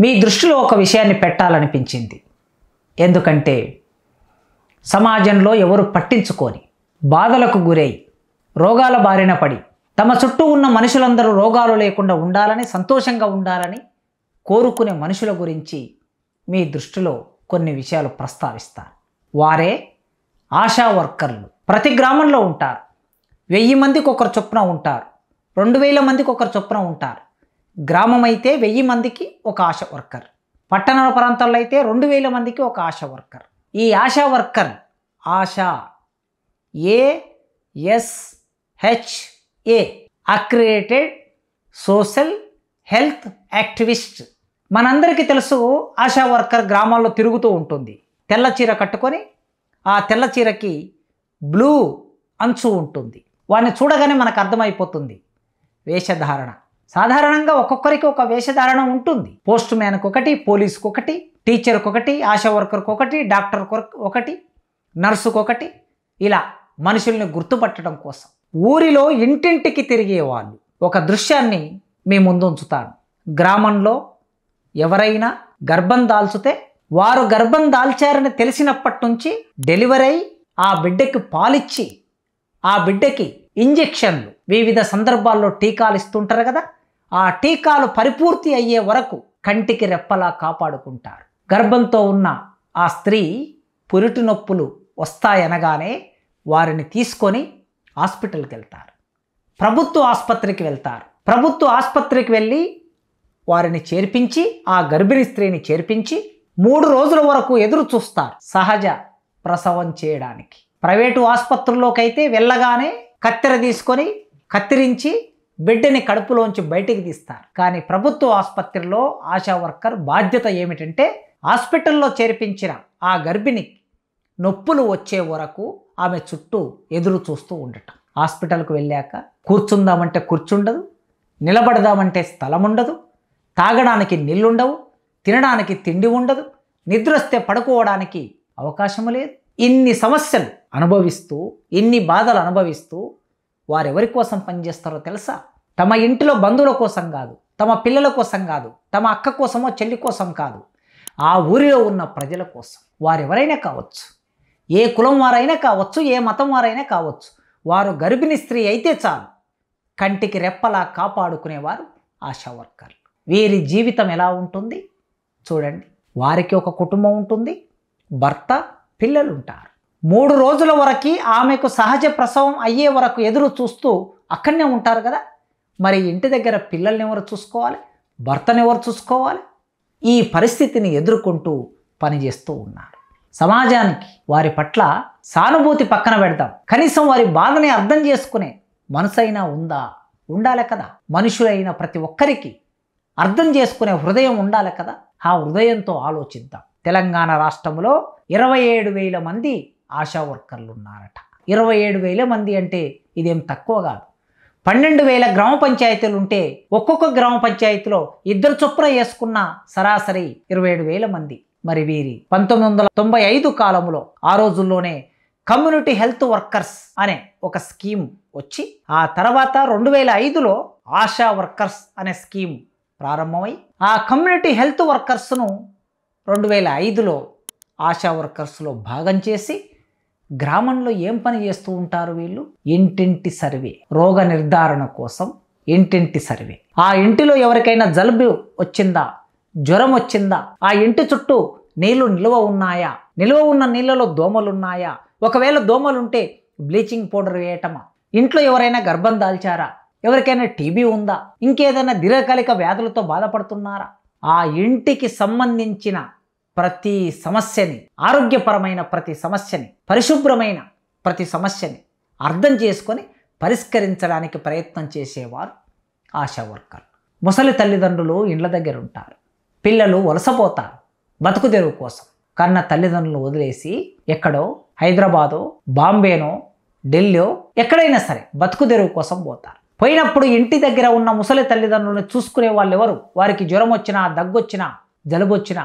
మీ దృష్టిలో ఒక విషయాన్ని పెట్టాలనిపించింది. ఎందుకంటే సమాజంలో ఎవరు పట్టించుకొని బాధలకు గురై రోగాల బారిన పడి తమ చుట్టూ ఉన్న మనుషులందరూ రోగాలు లేకుండా ఉండాలని, సంతోషంగా ఉండాలని కోరుకునే మనుషుల గురించి మీ దృష్టిలో కొన్ని విషయాలు ప్రస్తావిస్తారు. వారే ఆశా వర్కర్లు. ప్రతి గ్రామంలో ఉంటారు. 1000 మందికి ఒకరు చొప్పున ఉంటారు. 2000 మందికి ఒకరు చొప్పున ఉంటారు. గ్రామం అయితే 1000 మందికి ఒక ఆశా వర్కర్, పట్టణ ప్రాంతాల్లో అయితే 2000 మందికి ఒక ఆశా వర్కర్. ఈ ASHA worker ASHA ASHA accredited social health activist. మనందరికీ తెలుసు, ఆశా వర్కర్ గ్రామాల్లో తిరుగుతూ ఉంటుంది. తెల్ల చీర కట్టుకొని, ఆ తెల్ల చీరకి బ్లూ అంచు ఉంటుంది. వాడిని చూడగానే మనకు అర్థమైపోతుంది వేషధారణ. సాధారణంగా ఒక్కొక్కరికి ఒక వేషధారణ ఉంటుంది. పోస్ట్ మ్యాన్కి ఒకటి, పోలీస్కి ఒకటి, టీచర్కి ఒకటి, ఆశా వర్కర్కి ఒకటి, డాక్టర్కి ఒకటి, నర్సుకు ఒకటి, ఇలా మనుషుల్ని గుర్తుపట్టడం కోసం ఊరిలో ఇంటింటికి తిరిగేవాళ్ళు. ఒక దృశ్యాన్ని మీ ముందు ఉంచుతాను. గ్రామంలో ఎవరైనా గర్భం దాల్చితే వారు గర్భం దాల్చారని తెలిసినప్పటి నుంచి డెలివరీ అయి ఆ బిడ్డకి పాలిచ్చి ఆ బిడ్డకి ఇంజెక్షన్లు, వివిధ సందర్భాల్లో టీకాలు ఇస్తుంటారు కదా, ఆ టీకాలు పరిపూర్తి అయ్యే వరకు కంటికి రెప్పలా కాపాడుకుంటారు. గర్భంతో ఉన్న ఆ స్త్రీ పురిటి నొప్పులు వస్తాయనగానే వారిని తీసుకొని హాస్పిటల్కి వెళ్తారు. ప్రభుత్వ ఆసుపత్రికి వెళ్తారు. ప్రభుత్వ ఆసుపత్రికి వెళ్ళి వారిని చేర్పించి, ఆ గర్భిణీ స్త్రీని చేర్పించి 3 రోజుల వరకు ఎదురు చూస్తారు సహజ ప్రసవం చేయడానికి. ప్రైవేటు ఆసుపత్రుల్లోకి అయితే వెళ్ళగానే కత్తెర తీసుకొని కత్తిరించి బిడ్డని కడుపులోంచి బయటికి తీస్తారు. కానీ ప్రభుత్వ ఆసుపత్రిలో ఆశా వర్కర్ బాధ్యత ఏమిటంటే హాస్పిటల్లో చేర్పించిన ఆ గర్భిణికి నొప్పులు వచ్చే వరకు ఆమె చుట్టూ ఎదురు చూస్తూ ఉండటం. హాస్పిటల్కు వెళ్ళాక కూర్చుందామంటే కూర్చుండదు, నిలబడదామంటే స్థలం ఉండదు, తాగడానికి నీళ్ళుండవు, తినడానికి తిండి ఉండదు, నిద్ర వస్తే పడుకోవడానికి అవకాశం లేదు. ఇన్ని సమస్యలు అనుభవిస్తూ, ఇన్ని బాధలు అనుభవిస్తూ వారెవరి కోసం పనిచేస్తారో తెలుసా? తమ ఇంటిలో బంధువుల కోసం కాదు, తమ పిల్లల కోసం కాదు, తమ అక్క కోసమో చెల్లి కోసం కాదు, ఆ ఊరిలో ఉన్న ప్రజల కోసం. వారెవరైనా కావచ్చు, ఏ కులం వారైనా కావచ్చు, ఏ మతం వారైనా కావచ్చు, వారు గర్భిణీ స్త్రీ అయితే చాలు కంటికి రెప్పలా కాపాడుకునేవారు ఆశా వర్కర్లు. వీరి జీవితం ఎలా ఉంటుంది చూడండి. వారికి ఒక కుటుంబం ఉంటుంది, భర్త, పిల్లలు ఉంటారు. 3 రోజుల వరకు ఆమెకు సహజ ప్రసవం అయ్యే వరకు ఎదురు చూస్తూ అక్కడనే ఉంటారు కదా. మరి ఇంటి దగ్గర పిల్లల్ని ఎవరు చూసుకోవాలి, భర్తను ఎవరు చూసుకోవాలి? ఈ పరిస్థితిని ఎదుర్కొంటూ పనిచేస్తూ ఉన్నారు. సమాజానికి వారి పట్ల సానుభూతి పక్కన పెడదాం, కనీసం వారి బాధని అర్థం చేసుకునే మనసైనా ఉందా? ఉండాలి కదా. మనుషులైన ప్రతి ఒక్కరికి అర్థం చేసుకునే హృదయం ఉండాలి కదా. ఆ హృదయంతో ఆలోచిద్దాం. తెలంగాణ రాష్ట్రంలో 27,000 మంది ఆశా వర్కర్లు ఉన్నారట. 27,000 మంది అంటే ఇదేం తక్కువ కాదు. 12,000 గ్రామ పంచాయతీలు ఉంటే ఒక్కొక్క గ్రామ పంచాయతీలో 2 చొప్పున వేసుకున్న సరాసరి 27,000 మంది. మరి వీరి 1995 కాలంలో ఆ రోజుల్లోనే కమ్యూనిటీ హెల్త్ వర్కర్స్ అనే ఒక స్కీమ్ వచ్చి, ఆ తర్వాత 2005లో ఆశా వర్కర్స్ అనే స్కీమ్ ప్రారంభమై, ఆ కమ్యూనిటీ హెల్త్ వర్కర్స్ను 2005లో ఆశా వర్కర్స్లో భాగం చేసి గ్రామంలో ఏం పని చేస్తూ ఉంటారు వీళ్ళు? ఇంటింటి సర్వే, రోగ నిర్ధారణ కోసం ఇంటింటి సర్వే. ఆ ఇంటిలో ఎవరికైనా జలుబు వచ్చిందా, జ్వరం వచ్చిందా, ఆ ఇంటి చుట్టూ నీళ్లు నిల్వ ఉన్నాయా, నిల్వ ఉన్న నీళ్ళలో దోమలున్నాయా, ఒకవేళ దోమలుంటే బ్లీచింగ్ పౌడర్ వేయటమా, ఇంట్లో ఎవరైనా గర్భం దాల్చారా, ఎవరికైనా టీబీ ఉందా, ఇంకేదైనా దీర్ఘకాలిక వ్యాధులతో బాధపడుతున్నారా, ఆ ఇంటికి సంబంధించిన ప్రతి సమస్యని, ఆరోగ్యపరమైన ప్రతి సమస్యని, పరిశుభ్రమైన ప్రతి సమస్యని అర్థం చేసుకొని పరిష్కరించడానికి ప్రయత్నం చేసేవారు ఆశా వర్కర్లు. ముసలి తల్లిదండ్రులు ఇండ్ల దగ్గర ఉంటారు, పిల్లలు వలసపోతారు బతుకు తెరువు కోసం. కన్న తల్లిదండ్రులను వదిలేసి ఎక్కడో హైదరాబాదో, బాంబేనో, ఢిల్లీయో ఎక్కడైనా సరే బతుకు తెరువు కోసం పోతారు. పోయినప్పుడు ఇంటి దగ్గర ఉన్న ముసలి తల్లిదండ్రులను చూసుకునే వాళ్ళు ఎవరు? వారికి జ్వరం వచ్చినా, దగ్గొచ్చినా, జలుబు వచ్చినా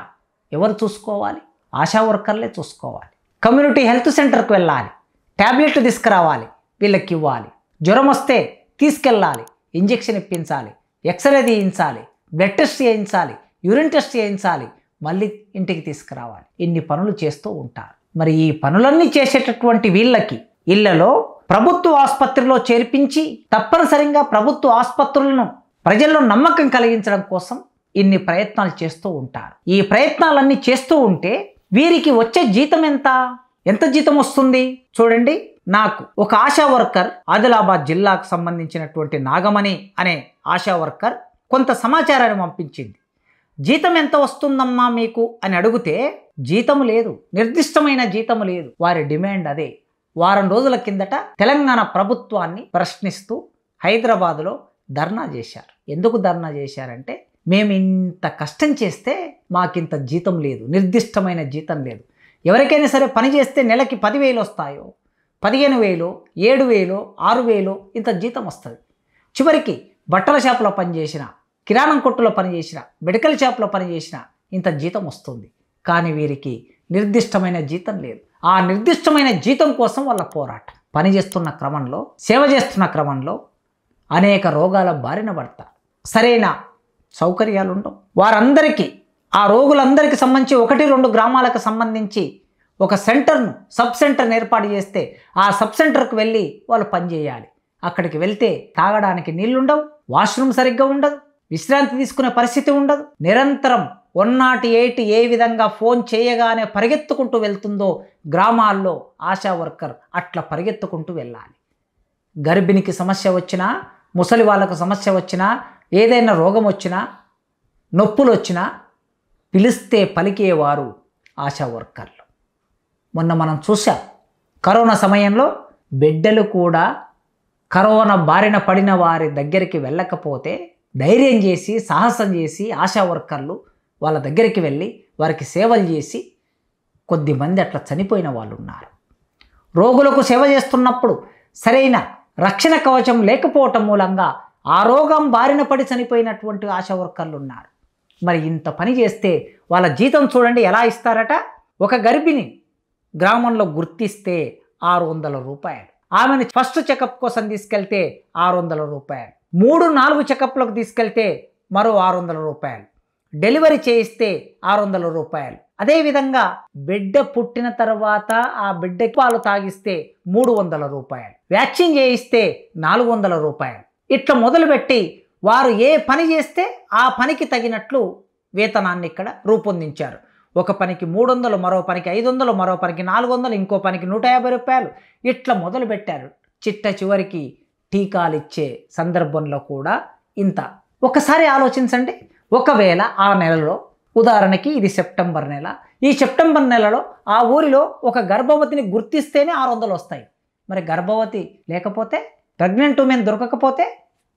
ఎవరు చూసుకోవాలి? ఆశా వర్కర్లే చూసుకోవాలి. కమ్యూనిటీ హెల్త్ సెంటర్కి వెళ్ళాలి, ట్యాబ్లెట్లు తీసుకురావాలి, వీళ్ళకి ఇవ్వాలి. జ్వరం వస్తే తీసుకెళ్ళాలి, ఇంజెక్షన్ ఇప్పించాలి, ఎక్స్రే తీయించాలి, బ్లడ్ టెస్ట్ చేయించాలి, యూరిన్ టెస్ట్ చేయించాలి, మళ్ళీ ఇంటికి తీసుకురావాలి. ఇన్ని పనులు చేస్తూ ఉంటారు. మరి ఈ పనులన్నీ చేసేటటువంటి వీళ్ళకి ఇళ్లలో ప్రభుత్వ ఆసుపత్రిలో చేర్పించి తప్పనిసరిగా ప్రభుత్వ ఆసుపత్రులను ప్రజల్లో నమ్మకం కలిగించడం కోసం ఇన్ని ప్రయత్నాలు చేస్తూ ఉంటారు. ఈ ప్రయత్నాలన్నీ చేస్తూ ఉంటే వీరికి వచ్చే జీతం ఎంత జీతం వస్తుంది చూడండి. నాకు ఒక ఆశా వర్కర్, ఆదిలాబాద్ జిల్లాకు సంబంధించినటువంటి నాగమణి అనే ఆశా వర్కర్ కొంత సమాచారాన్ని పంపించింది. జీతం ఎంత వస్తుందమ్మా మీకు అని అడిగితే జీతము లేదు, నిర్దిష్టమైన జీతము లేదు. వారి డిమాండ్ అదే. వారం రోజుల కిందట తెలంగాణ ప్రభుత్వాన్ని ప్రశ్నిస్తూ హైదరాబాదులో ధర్నా చేశారు. ఎందుకు ధర్నా చేశారంటే, మేము ఇంత కష్టం చేస్తే మాకింత జీతం లేదు, నిర్దిష్టమైన జీతం లేదు. ఎవరికైనా సరే పని చేస్తే నెలకి 10,000 వస్తాయో, 15,000, 7,000, 6,000 ఇంత జీతం వస్తుంది. చివరికి బట్టల షాపులో పనిచేసిన, కిరాణం కొట్టులో పనిచేసిన, మెడికల్ షాప్లో పనిచేసిన ఇంత జీతం వస్తుంది. కానీ వీరికి నిర్దిష్టమైన జీతం లేదు. ఆ నిర్దిష్టమైన జీతం కోసం వాళ్ళ పోరాటం. పని చేస్తున్న క్రమంలో, సేవ చేస్తున్న క్రమంలో అనేక రోగాల బారిన పడతారు. సరైన సౌకర్యాలు ఉండవు. వారందరికీ, ఆ రోగులందరికీ సంబంధించి 1-2 గ్రామాలకు సంబంధించి ఒక సెంటర్ను, సబ్ సెంటర్ను ఏర్పాటు చేస్తే ఆ సబ్ సెంటర్కు వెళ్ళి వాళ్ళు పనిచేయాలి. అక్కడికి వెళ్తే తాగడానికి నీళ్లుండవు, వాష్రూమ్ సరిగ్గా ఉండదు, విశ్రాంతి తీసుకునే పరిస్థితి ఉండదు. నిరంతరం 108 ఏ విధంగా ఫోన్ చేయగానే పరిగెత్తుకుంటూ వెళ్తుందో గ్రామాల్లో ఆశా వర్కర్ అట్లా పరిగెత్తుకుంటూ వెళ్ళాలి. గర్భిణికి సమస్య వచ్చినా, ముసలి వాళ్ళకు సమస్య వచ్చినా, ఏదైనా రోగం వచ్చినా, నొప్పులు వచ్చినా పిలిస్తే పలికేవారు ఆశా వర్కర్లు. మొన్న మనం చూసాం, కరోనా సమయంలో బిడ్డలు కూడా కరోనా బారిన పడిన వారి దగ్గరికి వెళ్ళకపోతే ధైర్యం చేసి, సాహసం చేసి ఆశా వర్కర్లు వాళ్ళ దగ్గరికి వెళ్ళి వారికి సేవలు చేసి కొద్దిమంది అట్లా చనిపోయిన వాళ్ళు ఉన్నారు. రోగులకు సేవ చేస్తున్నప్పుడు సరైన రక్షణ కవచం లేకపోవటం మూలంగా ఆ రోగం బారిన పడి చనిపోయినటువంటి ఆశా వర్కర్లు ఉన్నారు. మరి ఇంత పని చేస్తే వాళ్ళ జీతం చూడండి ఎలా ఇస్తారట. ఒక గర్భిణి గ్రామంలో గుర్తిస్తే 600 రూపాయలు, ఆమెను ఫస్ట్ చెకప్ కోసం తీసుకెళ్తే 600 రూపాయలు, 3-4 చెకప్లకు తీసుకెళ్తే మరో 600 రూపాయలు, డెలివరీ చేయిస్తే 600 రూపాయలు. అదేవిధంగా బిడ్డ పుట్టిన తర్వాత ఆ బిడ్డకి పాలు తాగిస్తే 300 రూపాయలు, వ్యాక్సిన్ చేయిస్తే 400 రూపాయలు. ఇట్లా మొదలుపెట్టి వారు ఏ పని చేస్తే ఆ పనికి తగినట్లు వేతనాన్ని ఇక్కడ రూపొందించారు. ఒక పనికి 300, మరో పనికి 500, మరో పనికి 400, ఇంకో పనికి 150 రూపాయలు. ఇట్లా మొదలుపెట్టారు. చివరికి టీకాలు ఇచ్చే సందర్భంలో కూడా ఇంత. ఒకసారి ఆలోచించండి, ఒకవేళ ఆ నెలలో, ఉదాహరణకి ఇది సెప్టెంబర్ నెల, ఈ సెప్టెంబర్ నెలలో ఆ ఊరిలో ఒక గర్భవతిని గుర్తిస్తేనే 600 వస్తాయి. మరి గర్భవతి లేకపోతే, ప్రెగ్నెంట్ ఉమెన్ దొరకకపోతే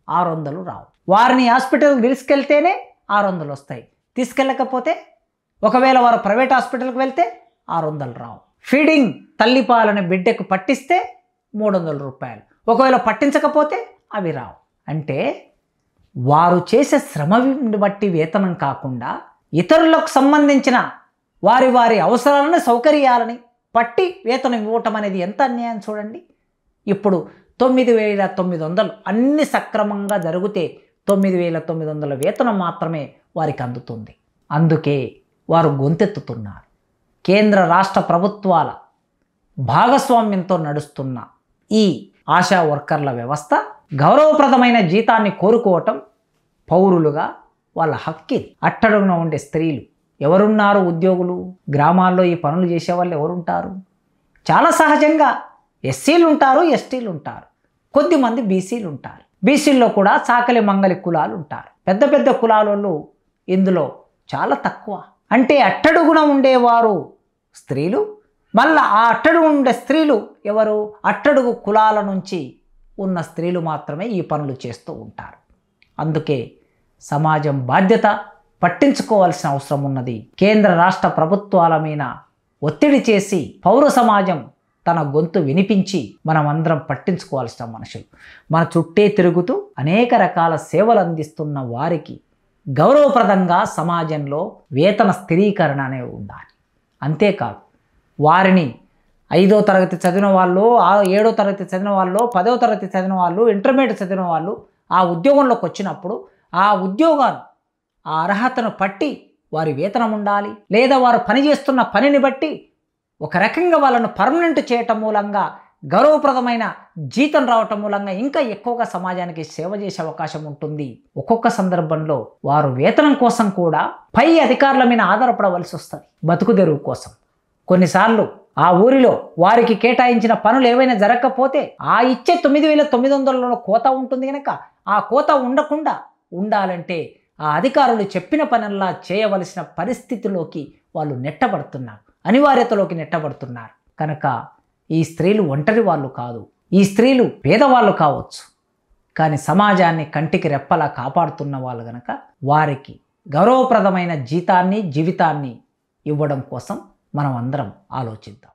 600 రావు. వారిని హాస్పిటల్కి తీసుకెళ్తేనే 600 వస్తాయి. తీసుకెళ్ళకపోతే, ఒకవేళ వారు ప్రైవేట్ హాస్పిటల్కి వెళ్తే 600 రావు. ఫీడింగ్ తల్లిపాలను బిడ్డకు పట్టిస్తే 300 రూపాయలు. ఒకవేళ పట్టించకపోతే అవి రావు. అంటే వారు చేసే శ్రమని బట్టి వేతనం కాకుండా ఇతరులకు సంబంధించిన వారి అవసరాలను, సౌకర్యాలని పట్టి వేతనం ఇవ్వటం అనేది ఎంత అన్యాయం చూడండి. ఇప్పుడు 9,900 అన్ని సక్రమంగా జరిగితే 9,900 వేతనం మాత్రమే వారికి అందుతుంది. అందుకే వారు గొంతెత్తుతున్నారు. కేంద్ర రాష్ట్ర ప్రభుత్వాల భాగస్వామ్యంతో నడుస్తున్న ఈ ఆశా వర్కర్ల వ్యవస్థ గౌరవప్రదమైన జీతాన్ని కోరుకోవటం పౌరులుగా వాళ్ళ హక్కు. అట్టడుగున ఉండే స్త్రీలు ఎవరున్నారు? ఉద్యోగులు. గ్రామాల్లో ఈ పనులు చేసేవాళ్ళు ఎవరుంటారు? చాలా సహజంగా ఎస్సీలు ఉంటారు, ఎస్టీలు ఉంటారు, కొద్దిమంది బీసీలు ఉంటారు. బీసీల్లో కూడా చాకలి మంగలి కులాలు ఉంటారు. పెద్ద పెద్ద కులాలలో ఇందులో చాలా తక్కువ. అంటే అట్టడుగున ఉండేవారు స్త్రీలు. మళ్ళా ఆ అట్టడుగు ఉండే స్త్రీలు ఎవరు? అట్టడుగు కులాల నుంచి ఉన్న స్త్రీలు మాత్రమే ఈ పనులు చేస్తూ ఉంటారు. అందుకే సమాజం బాధ్యత పట్టించుకోవాల్సిన అవసరం ఉన్నది. కేంద్ర రాష్ట్ర ప్రభుత్వాల మీద ఒత్తిడి చేసి పౌర సమాజం తన గొంతు వినిపించి మనమందరం పట్టించుకోవాల్సిన మనుషులు. మన చుట్టే తిరుగుతూ అనేక రకాల సేవలు అందిస్తున్న వారికి గౌరవప్రదంగా సమాజంలో వేతన స్థిరీకరణ అనేవి ఉండాలి. అంతేకాదు వారిని 5వ తరగతి చదివిన వాళ్ళు, 7వ తరగతి చదివిన వాళ్ళు, 10వ తరగతి చదివిన వాళ్ళు, ఇంటర్మీడియట్ చదివిన వాళ్ళు ఆ ఉద్యోగంలోకి వచ్చినప్పుడు ఆ ఉద్యోగాన్ని ఆ అర్హతను బట్టి వారి వేతనం ఉండాలి, లేదా వారు పనిచేస్తున్న పనిని బట్టి ఒక రకంగా వాళ్ళను పర్మనెంట్ చేయటం మూలంగా గౌరవప్రదమైన జీతం రావటం మూలంగా ఇంకా ఎక్కువగా సమాజానికి సేవ చేసే అవకాశం ఉంటుంది. ఒక్కొక్క సందర్భంలో వారు వేతనం కోసం కూడా పై అధికారుల మీద ఆధారపడవలసి వస్తుంది బతుకు తెరువు కోసం. కొన్నిసార్లు ఆ ఊరిలో వారికి కేటాయించిన పనులు ఏవైనా జరగకపోతే ఆ ఇచ్చే 9,900లో కోత ఉంటుంది కనుక ఆ కోత ఉండకుండా ఉండాలంటే ఆ అధికారులు చెప్పిన పనుల్లా చేయవలసిన పరిస్థితిలోకి వాళ్ళు నెట్టబడుతున్నారు, అనివార్యతలోకి నెట్టబడుతున్నారు. కనుక ఈ స్త్రీలు ఒంటరి వాళ్ళు కాదు, ఈ స్త్రీలు పేదవాళ్ళు కావచ్చు, కానీ సమాజాన్ని కంటికి రెప్పలా కాపాడుతున్న వాళ్ళు కనుక వారికి గౌరవప్రదమైన జీతాన్ని జీవితాన్ని ఇవ్వడం కోసం మనం అందరం ఆలోచిద్దాం.